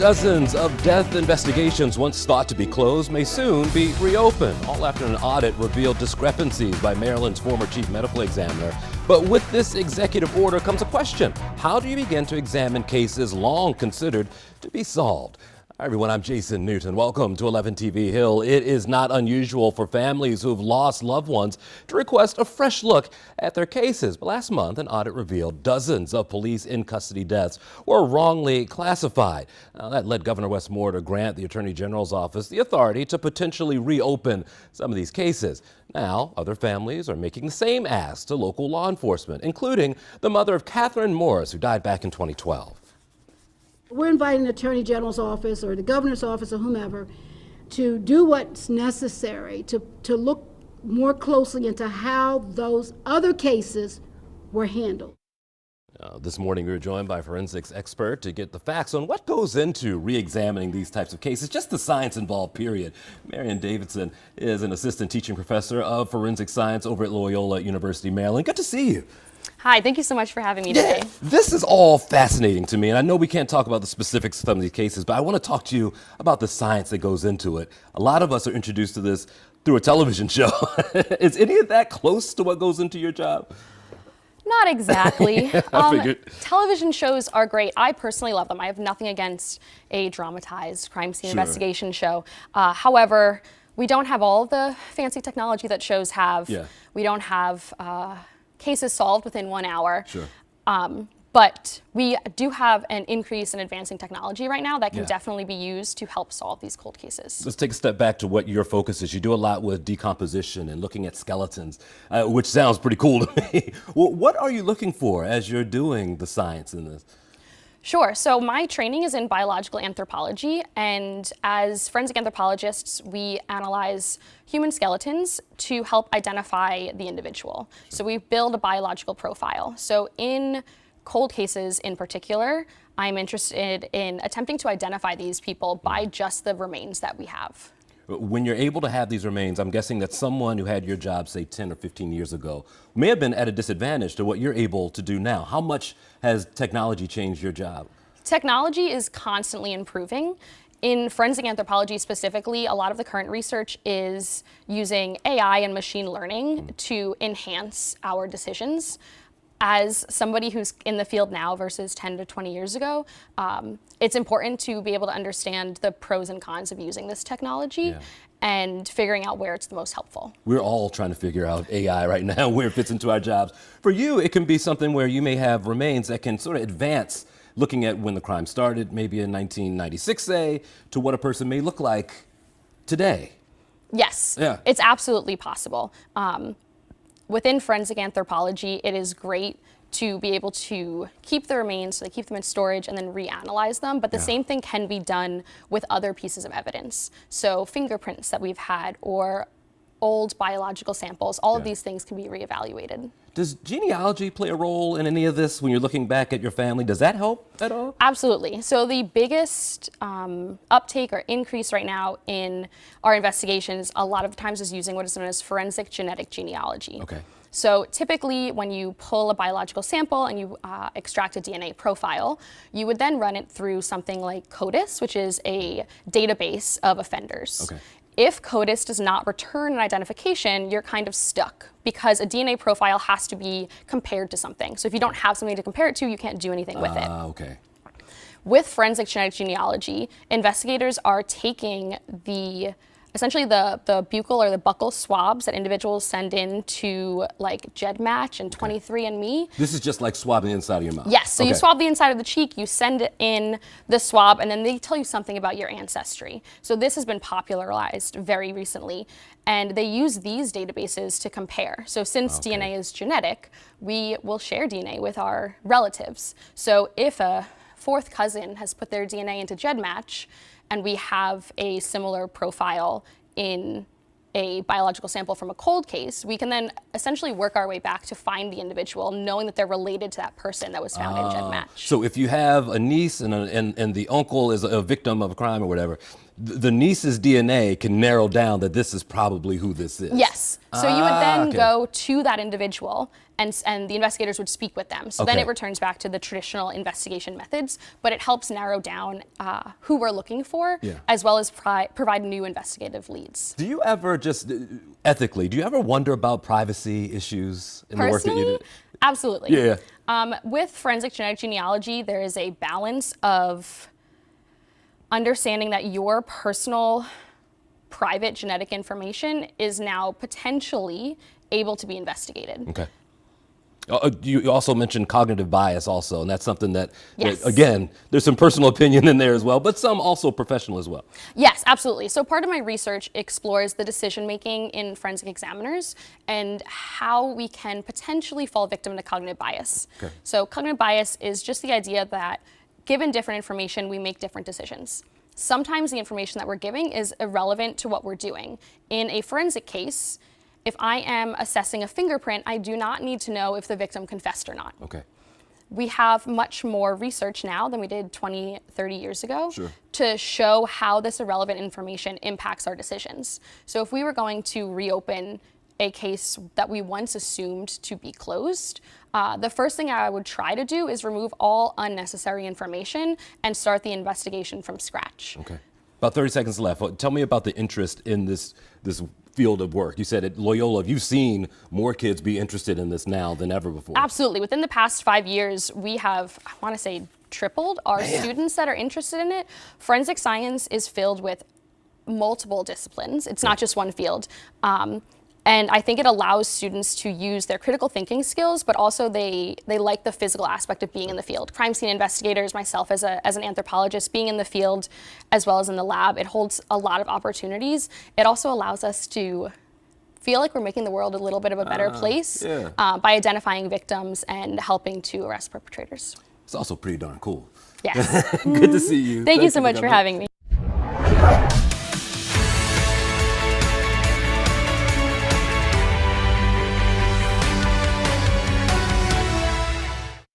Dozens of death investigations once thought to be closed may soon be reopened, all after an audit revealed discrepancies by Maryland's former chief medical examiner. But with this executive order comes a question. How do you begin to examine cases long considered to be solved? Hi everyone, I'm Jason Newton. Welcome to 11 TV Hill. It is not unusual for families who've lost loved ones to request a fresh look at their cases. But last month, an audit revealed dozens of police in custody deaths were wrongly classified. Now, that led Governor Wes Moore to grant the Attorney General's office the authority to potentially reopen some of these cases. Now, other families are making the same ask to local law enforcement, including the mother of Catherine Morris, who died back in 2012. We're inviting the Attorney General's office or the Governor's office or whomever to do what's necessary to look more closely into how those other cases were handled. This morning we were joined by a forensics expert to get the facts on what goes into re-examining these types of cases, just the science involved, period. Marion Davidson is an assistant teaching professor of forensic science over at Loyola University, Maryland. Good to see you. Hi, thank you so much for having me today. This is all fascinating to me, and I know we can't talk about the specifics of some of these cases, but I want to talk to you about the science that goes into it. A lot of us are introduced to this through a television show. Is any of that close to what goes into your job? Not exactly. Yeah, I figured. Television shows are great. I personally love them. I have nothing against a dramatized crime scene investigation show. However, we don't have all the fancy technology that shows have. Yeah. We don't have cases solved within 1 hour. Sure. But we do have an increase in advancing technology right now that can definitely be used to help solve these cold cases. Let's take a step back to what your focus is. You do a lot with decomposition and looking at skeletons, which sounds pretty cool to me. Well, what are you looking for as you're doing the science in this? Sure. So my training is in biological anthropology, and as forensic anthropologists, we analyze human skeletons to help identify the individual. So we build a biological profile. So in cold cases in particular, I'm interested in attempting to identify these people by just the remains that we have. When you're able to have these remains, I'm guessing that someone who had your job, say 10 or 15 years ago, may have been at a disadvantage to what you're able to do now. How much has technology changed your job? Technology is constantly improving. In forensic anthropology specifically, a lot of the current research is using AI and machine learning to enhance our decisions. As somebody who's in the field now versus 10 to 20 years ago, it's important to be able to understand the pros and cons of using this technology and figuring out where it's the most helpful. We're all trying to figure out AI right now, where it fits into our jobs. For you, it can be something where you may have remains that can sort of advance looking at when the crime started, maybe in 1996, say, to what a person may look like today. Yes, it's absolutely possible. Within forensic anthropology, it is great to be able to keep the remains, so they keep them in storage and then reanalyze them, but the same thing can be done with other pieces of evidence. So fingerprints that we've had or old biological samples, all of these things can be reevaluated. Does genealogy play a role in any of this when you're looking back at your family? Does that help at all? Absolutely. So the biggest uptake or increase right now in our investigations a lot of times is using what is known as forensic genetic genealogy. Okay. So typically when you pull a biological sample and you extract a DNA profile, you would then run it through something like CODIS, which is a database of offenders. Okay. If CODIS does not return an identification, you're kind of stuck because a DNA profile has to be compared to something. So if you don't have something to compare it to, you can't do anything with it. Okay. With forensic genetic genealogy, investigators are taking essentially the buccal or the buccal swabs that individuals send in to like GEDmatch and 23andMe. This is just like swabbing the inside of your mouth? Yes, so you swab the inside of the cheek, you send in the swab, and then they tell you something about your ancestry. So this has been popularized very recently, and they use these databases to compare. So since DNA is genetic, we will share DNA with our relatives. So if a fourth cousin has put their DNA into GEDmatch, and we have a similar profile in a biological sample from a cold case, we can then essentially work our way back to find the individual, knowing that they're related to that person that was found in GEDmatch. So if you have a niece and the uncle is a victim of a crime or whatever, the niece's DNA can narrow down that this is probably who this is. Yes. So you would then okay. go to that individual and the investigators would speak with them. So then Okay. it returns back to the traditional investigation methods, but it helps narrow down who we're looking for, Yeah. as well as provide new investigative leads. Do you ever just, ethically, do you ever wonder about privacy issues in the work that you Personally, do? absolutely. Yeah. With forensic genetic genealogy, there is a balance of understanding that your personal private genetic information is now potentially able to be investigated. Okay. You also mentioned cognitive bias also, and that's something that, Yes. again, there's some personal opinion in there as well, but some also professional as well. Yes, absolutely. So part of my research explores the decision making in forensic examiners and how we can potentially fall victim to cognitive bias. Okay. So cognitive bias is just the idea that given different information, we make different decisions. Sometimes the information that we're giving is irrelevant to what we're doing. In a forensic case, if I am assessing a fingerprint, I do not need to know if the victim confessed or not. Okay. We have much more research now than we did 20, 30 years ago Sure. to show how this irrelevant information impacts our decisions. So if we were going to reopen a case that we once assumed to be closed, the first thing I would try to do is remove all unnecessary information and start the investigation from scratch. Okay. About 30 seconds left. Tell me about the interest in this field of work. You said at Loyola, you've seen more kids be interested in this now than ever before. Absolutely. Within the past 5 years, we have, I want to say, tripled our students that are interested in it. Forensic science is filled with multiple disciplines. It's not just one field. And I think it allows students to use their critical thinking skills, but also they like the physical aspect of being in the field. Crime scene investigators, myself as an anthropologist, being in the field as well as in the lab, it holds a lot of opportunities. It also allows us to feel like we're making the world a little bit of a better place by identifying victims and helping to arrest perpetrators. It's also pretty darn cool. Yes. Good to see you. Thank you Thanks so for much for coming. having me.